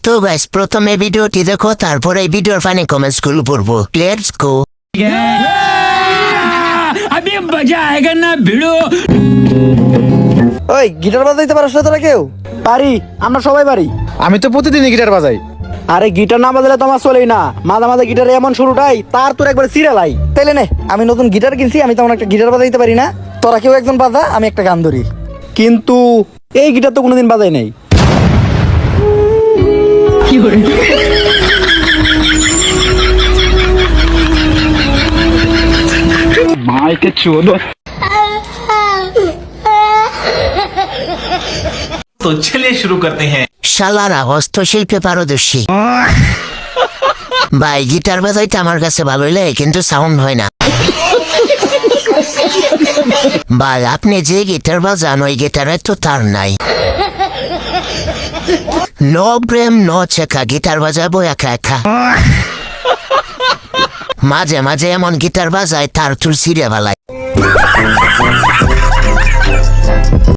তো গাইস প্রথমে ভিডিওটি দেখো, তারপরে এই ভিডিওর ফানি কমেন্টস গুলো পড়বো। Let's go. अभी मजा आएगा ना भिड़ो। ওই গিটার বাজাইতে পারছ না তোরা কেউ? পারি, আমরা সবাই পারি। আমি তো প্রতিদিনই গিটার বাজাই। আরে গিটার না বাজালে তো আমার চলেই না, মাঝে মাঝে গিটারে এমন শুরুটাই তার তোর একবার সিরিয়ালাই। তাইলে নে, আমি নতুন গিটার কিনছি, আমি তেমন একটা গিটার বাজাইতে পারি না। তোরা কেউ একজন বাজা, আমি একটা গান ধরি। কিন্তু এই গিটার তো কোনোদিন বাজাই নাই। तो चलिए शुरू करते हैं। শালারা হস্তশিল্পে পারদর্শী। ভাই গিটার বাজাইতে আমার কাছে ভালোই লাগে, কিন্তু সাউন্ড হয় না। ভাই আপনি যে গিটার বাজান ওই গিটারে তো তার নাই। নো প্রেম নো শেখা, গিটার বাজাবো একা একা। মাঝে মাঝে এমন গিটার বাজায় তার তুল সিরে বেলায়।